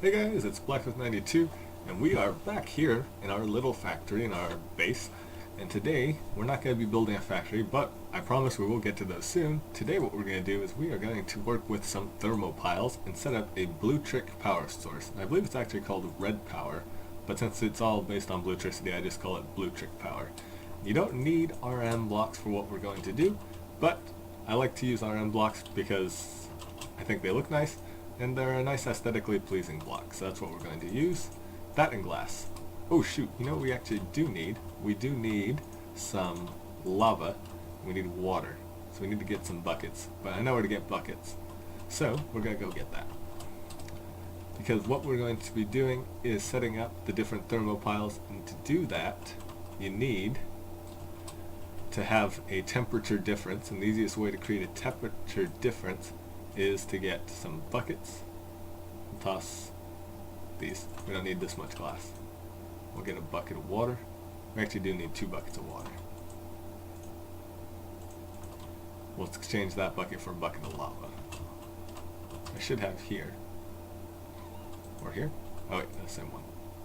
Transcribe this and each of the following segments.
Hey guys, it's Blacksmith92, and we are back here in our little factory, in our base. And today, we're not going to be building a factory, but I promise we will get to those soon. Today what we're going to do is we are going to work with some thermopiles and set up a blue trick power source. And I believe it's actually called red power, but since it's all based on bluetricity, I just call it blue trick power. You don't need RM blocks for what we're going to do, but I like to use RM blocks because I think they look nice, and they're a nice aesthetically pleasing block, so that's what we're going to use. That and glass. Oh shoot, you know what we actually do need? We do need some lava, we need water, so we need to get some buckets, but I know where to get buckets, so we're going to go get that. Because what we're going to be doing is setting up the different thermopiles, and to do that, you need to have a temperature difference, and the easiest way to create a temperature difference is to get some buckets and toss these. We don't need this much glass. We'll get a bucket of water. We actually do need 2 buckets of water. We'll exchange that bucket for a bucket of lava. I should have here, or here? Oh wait, the same one.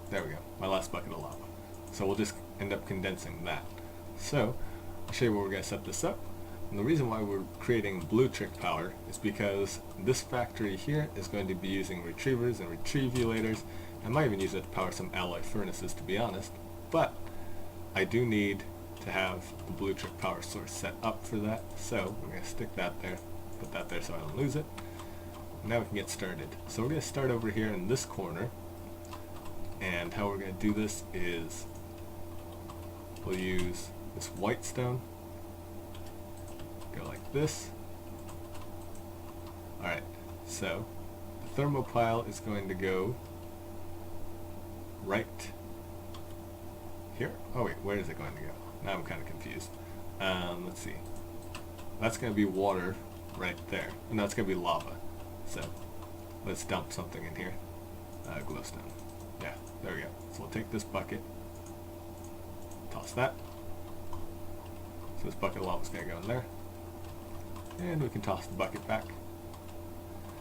There we go, my last bucket of lava. So we'll just end up condensing that. So, I'll show you where we're going to set this up. And the reason why we're creating blue trick power is because this factory here is going to be using retrievers and retrievulators. I might even use it to power some alloy furnaces, to be honest, but I do need to have the blue trick power source set up for that, so we're going to stick that there, put that there so I don't lose it. Now we can get started. So we're going to start over here in this corner, and how we're going to do this is we'll use this white stone, go like this. Alright, so the thermopile is going to go right here. Oh wait, where is it going to go? Now I'm kind of confused. Let's see. That's going to be water right there. And that's going to be lava. So let's dump something in here. Glowstone. Yeah, there we go. So we'll take this bucket, toss that. So this bucket of lava is going to go in there. And we can toss the bucket back.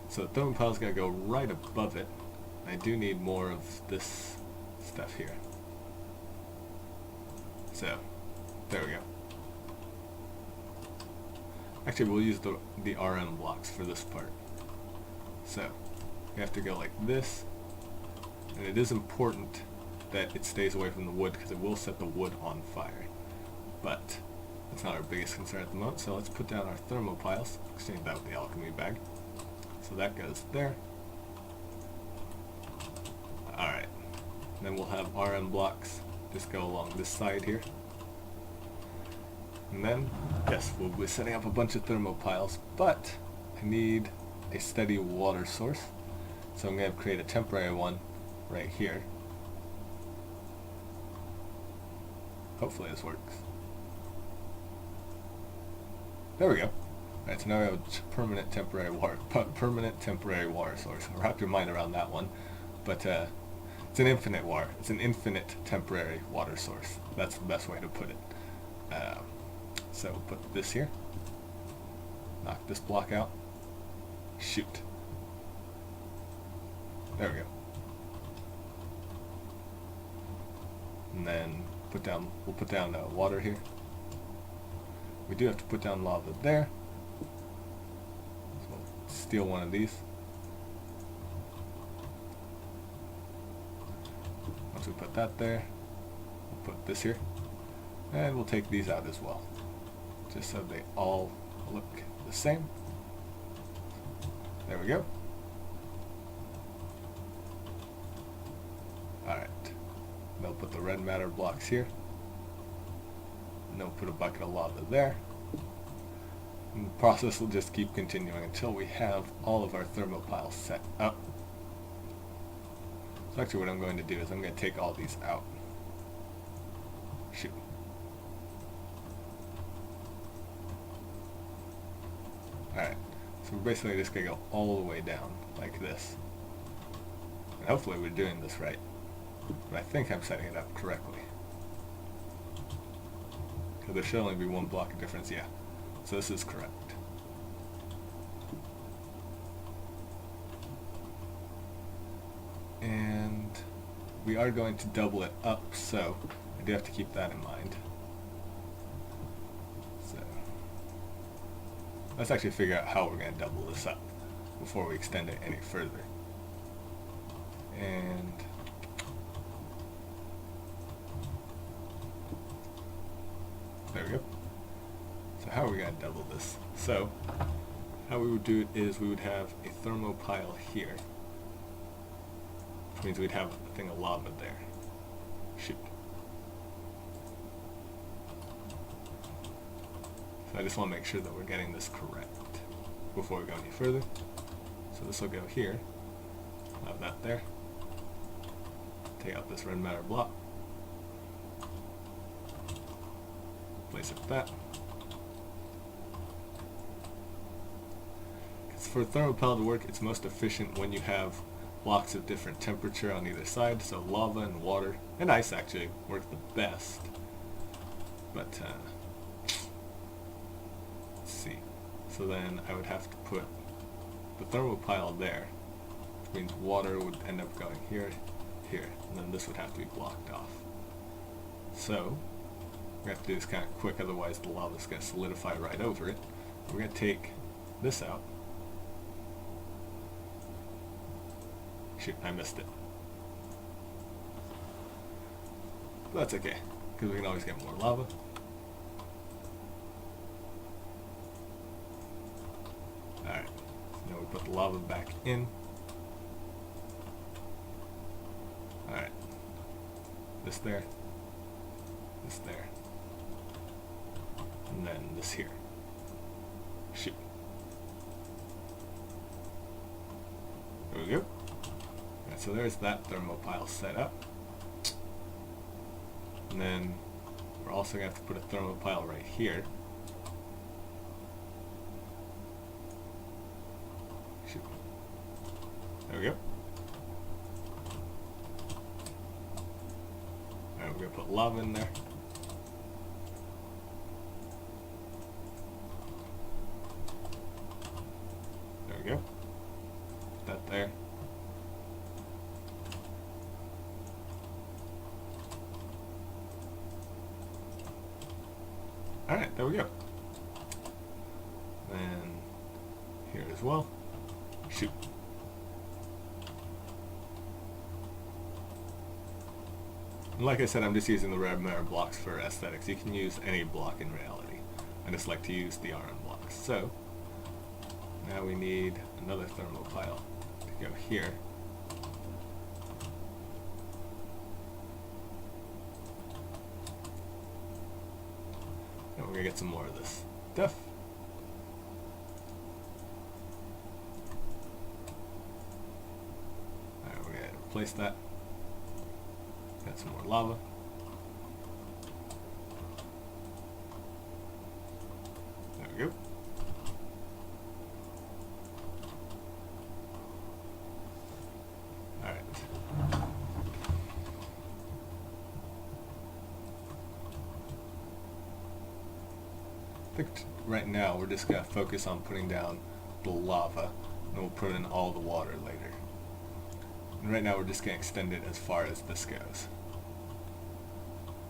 So the thermopile is going to go right above it. I do need more of this stuff here. So, there we go. Actually, we'll use the RM blocks for this part. So, you have to go like this. And it is important that it stays away from the wood because it will set the wood on fire. But that's not our biggest concern at the moment, so let's put down our thermopiles, exchange that with the alchemy bag. So that goes there. Alright, then we'll have RM blocks just go along this side here. And then, yes, we'll be setting up a bunch of thermopiles, but I need a steady water source. So I'm going to create a temporary one right here. Hopefully this works. There we go. Alright, so now we have a permanent temporary water source. Wrap your mind around that one. But it's an infinite water. It's an infinite temporary water source. That's the best way to put it. So we'll put this here. Knock this block out. Shoot. There we go. And then we'll put down water here. We do have to put down lava there. So we'll steal one of these. Once we put that there, we'll put this here. And we'll take these out as well, just so they all look the same. There we go. Alright. Then we'll put the red matter blocks here. And then we'll put a bucket of lava there. And the process will just keep continuing until we have all of our thermopiles set up. So actually what I'm going to do is I'm going to take all these out. Shoot. Alright, so we're basically just going to go all the way down like this. And hopefully we're doing this right. But I think I'm setting it up correctly. Because there should only be one block of difference, yeah. So this is correct. we are going to double it up, so I do have to keep that in mind. So let's actually figure out how we're going to double this up before we extend it any further. And there we go. So how are we going to double this? So how we would do it is we would have a thermopile here, which means we'd have a thing of lava there. Shoot. So I just want to make sure that we're getting this correct before we go any further. So this will go here. Have that there. Take out this red matter block. Place it like that. For thermopile to work, it's most efficient when you have blocks of different temperature on either side, so lava and water, and ice actually work the best. But, let's see. So then I would have to put the thermopile there, which means water would end up going here, here, and then this would have to be blocked off. So, we have to do this kind of quick, otherwise the lava is going to solidify right over it. We're going to take this out. Shoot, I missed it. But that's okay, because we can always get more lava. Alright, now we put the lava back in. Alright, this there, and then this here. Shoot. There we go. Alright, so there's that thermopile set up. And then we're also going to have to put a thermopile right here. Shoot. There we go. Alright, we're going to put lava in there. There we go. Put that there. Alright, there we go. And here as well. Shoot. And like I said, I'm just using the red matter blocks for aesthetics. You can use any block in reality. I just like to use the iron blocks. So, now we need another thermopile to go here. And we're going to get some more of this stuff. Alright, we're going to replace that. Got some more lava. There we go. Alright. I think right now we're just going to focus on putting down the lava, and we'll put in all the water later. And right now we're just going to extend it as far as this goes.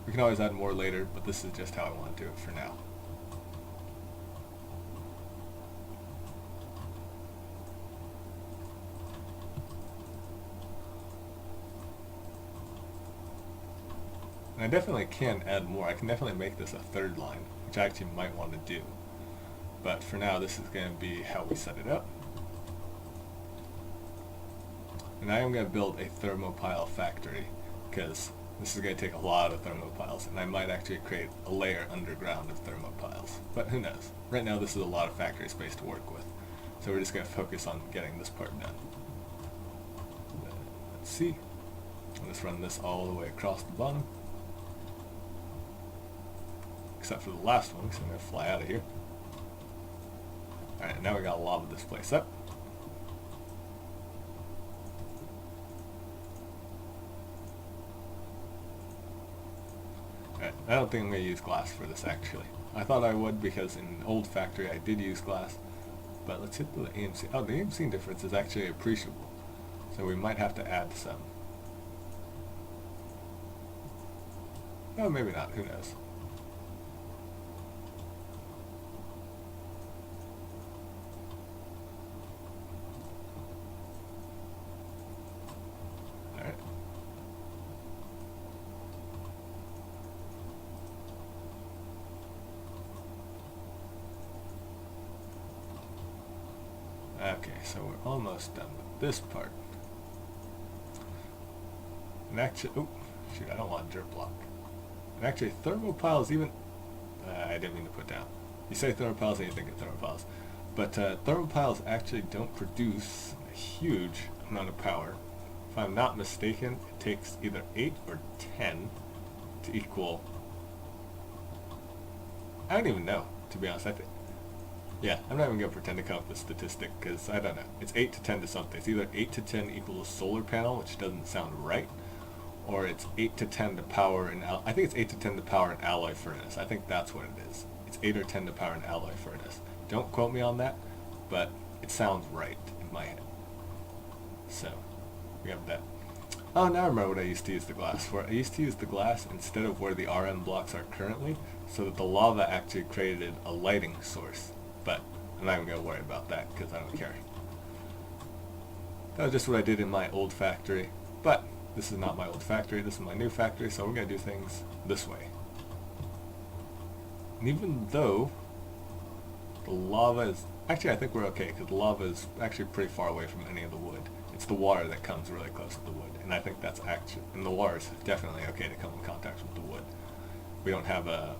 We can always add more later, but this is just how I want to do it for now. And I definitely can add more. I can definitely make this a third line, which I actually might want to do. But for now, this is going to be how we set it up. And I am going to build a thermopile factory, because this is going to take a lot of thermopiles, and I might actually create a layer underground of thermopiles. But who knows? Right now this is a lot of factory space to work with. So we're just going to focus on getting this part done. Let's see. Let's run this all the way across the bottom. Except for the last one, so I'm going to fly out of here. Alright, now we got to lava this place up. Alright, I don't think I'm going to use glass for this actually. I thought I would because in an old factory I did use glass. But let's hit the AMC. Oh, the AMC difference is actually appreciable. So we might have to add some. Oh, maybe not. Who knows? Alright. Okay, so we're almost done with this part. And actually, oh, shoot, I don't want dirt block. And actually, thermopiles even, I didn't mean to put down. You say thermopiles and you think of thermopiles. But thermopiles actually don't produce a huge amount of power. If I'm not mistaken, it takes either 8 or 10 to equal, I don't even know, to be honest. I think, yeah, I'm not even going to pretend to come up with a statistic because I don't know. It's 8 to 10 to something. It's either 8 to 10 equals a solar panel, which doesn't sound right, or it's 8 to 10 to power an I think it's 8 to 10 to power an alloy furnace. I think that's what it is. It's 8 or 10 to power an alloy furnace. Don't quote me on that, but it sounds right in my head. So, we have that. Oh, now I remember what I used to use the glass for. I used to use the glass instead of where the RM blocks are currently, so that the lava actually created a lighting source. But I'm not even going to worry about that because I don't care. That was just what I did in my old factory, but this is not my old factory, this is my new factory, so we're going to do things this way. And even though the lava is, actually I think we're okay, because the lava is actually pretty far away from any of the wood. It's the water that comes really close to the wood, and I think that's actually, and the water is definitely okay to come in contact with the wood. We don't have a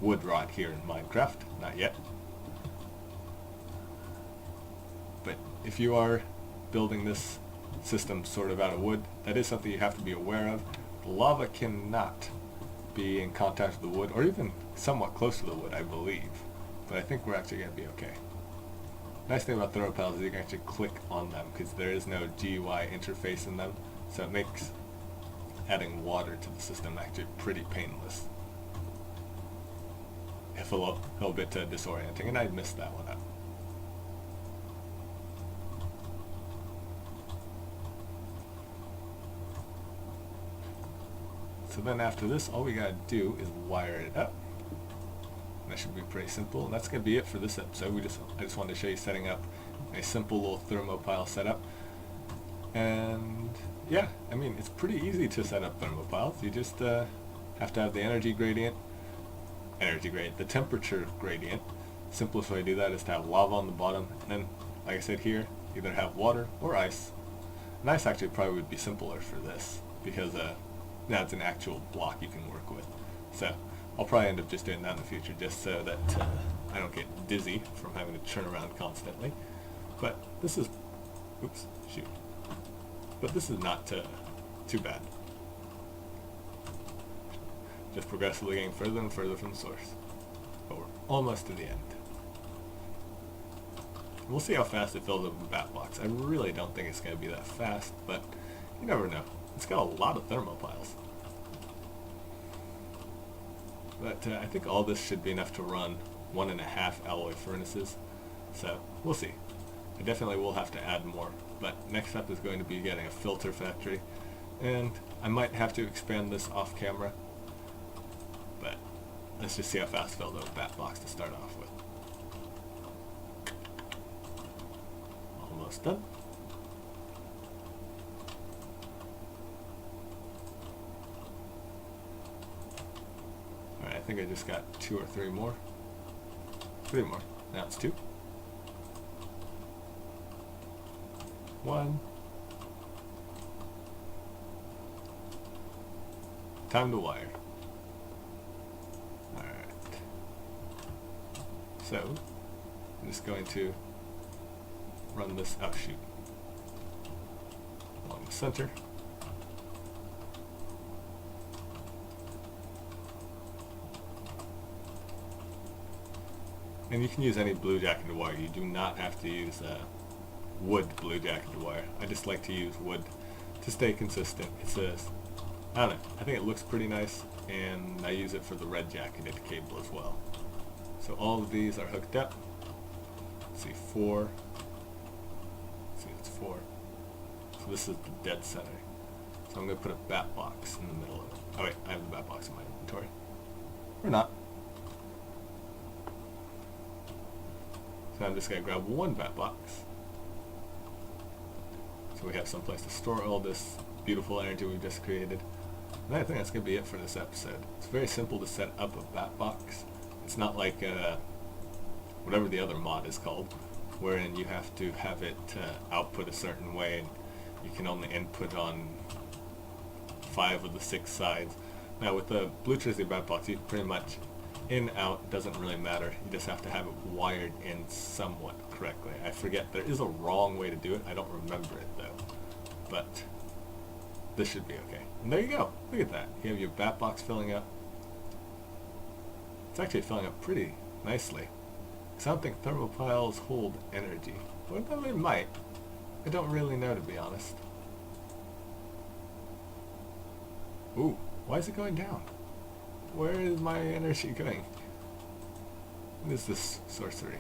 wood rot here in Minecraft, not yet. But if you are building this system sort of out of wood, that is something you have to be aware of. The lava cannot be in contact with the wood, or even somewhat close to the wood, I believe. But I think we're actually going to be okay. Nice thing about thermopiles is you can actually click on them, because there is no GUI interface in them, so it makes adding water to the system actually pretty painless. If a little bit disorienting, and I missed that one out. So then after this, all we gotta do is wire it up. And that should be pretty simple, and that's gonna be it for this episode. I just wanted to show you setting up a simple little thermopile setup. And yeah, I mean, it's pretty easy to set up thermopiles. You just have to have the the temperature gradient. Simplest way to do that is to have lava on the bottom, and then, like I said here, either have water or ice. And ice actually probably would be simpler for this, because now it's an actual block you can work with. So I'll probably end up just doing that in the future, just so that I don't get dizzy from having to turn around constantly. But this is, oops, shoot. But this is not too bad. Just progressively getting further and further from the source. But we're almost to the end. We'll see how fast it fills up with bat blocks. I really don't think it's going to be that fast, but you never know. It's got a lot of thermopiles. But I think all this should be enough to run 1.5 alloy furnaces. So we'll see. I definitely will have to add more. But next up is going to be getting a filter factory. And I might have to expand this off camera. But let's just see how fast fill those bat blocks to start off with. Almost done. Alright, I think I just got 2 or 3 more. 3 more. Now it's 2. 1. Time to wire. Alright. So, I'm just going to run this outshoot along the center. And you can use any blue jacketed wire. You do not have to use wood blue jacketed wire. I just like to use wood to stay consistent. It's I don't know, I think it looks pretty nice, and I use it for the red jacketed cable as well. So all of these are hooked up. Let's see, 4. Let's see, it's 4. So this is the dead center. So I'm going to put a bat box in the middle of it. Oh wait, I have the bat box in my inventory. Or not. So I'm just going to grab one bat box. So we have some place to store all this beautiful energy we've just created. And I think that's going to be it for this episode. It's very simple to set up a bat box. It's not like whatever the other mod is called, wherein you have to have it output a certain way and you can only input on 5 of the 6 sides. Now with the blue electricity bat box, you pretty much in, out, doesn't really matter. You just have to have it wired in somewhat correctly. I forget, there is a wrong way to do it. I don't remember it though. But this should be okay. And there you go. Look at that. You have your bat box filling up. It's actually filling up pretty nicely. So I don't think thermopiles hold energy. Well, they might. I don't really know, to be honest. Ooh, why is it going down? Where is my energy going? What is this sorcery?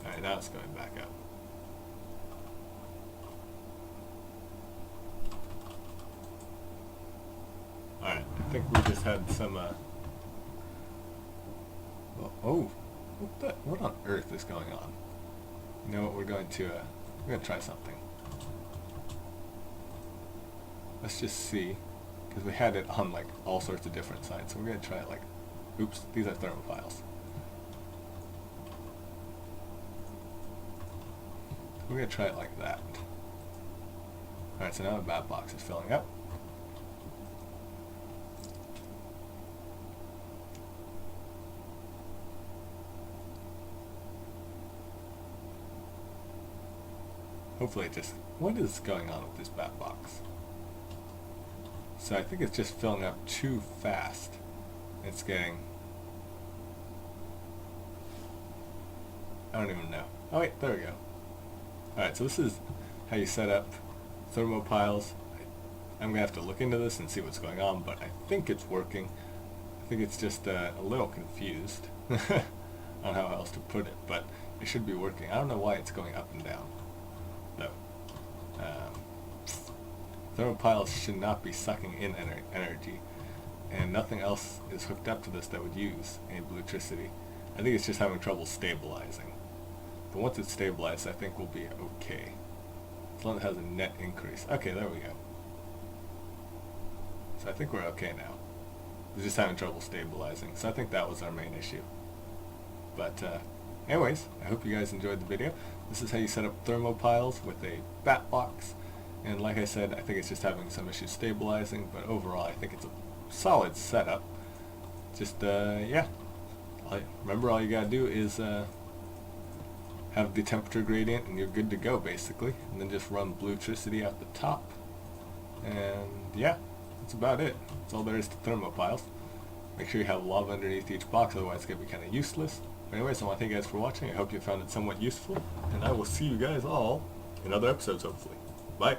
Alright, now it's going back up. Alright, I think we just had some, oh, what on earth is going on? You know what, we're going to try something. Let's just see, because we had it on like all sorts of different sides, so we're going to try it like, oops, these are thermopiles. We're going to try it like that. Alright, so now the bat box is filling up. Hopefully it just... What is going on with this bat box? So I think it's just filling up too fast. It's getting... I don't even know. Oh wait, there we go. Alright, so this is how you set up thermopiles. I'm going to have to look into this and see what's going on, but I think it's working. I think it's just a little confused on how else to put it, but it should be working. I don't know why it's going up and down. No. Thermopiles should not be sucking in energy, and nothing else is hooked up to this that would use any blue electricity. I think it's just having trouble stabilizing. But once it's stabilized, I think we'll be okay. As long as it has a net increase. Okay, there we go. So I think we're okay now. We're just having trouble stabilizing. So I think that was our main issue. But anyways, I hope you guys enjoyed the video. This is how you set up thermopiles with a bat box. And like I said, I think it's just having some issues stabilizing, but overall I think it's a solid setup. Just, yeah. Remember, all you gotta do is have the temperature gradient and you're good to go, basically. And then just run blue electricity out the top. And yeah, that's about it. That's all there is to thermopiles. Make sure you have lava underneath each box, otherwise it's going to be kind of useless. But anyways, I want to thank you guys for watching. I hope you found it somewhat useful. And I will see you guys all in other episodes, hopefully. Bye.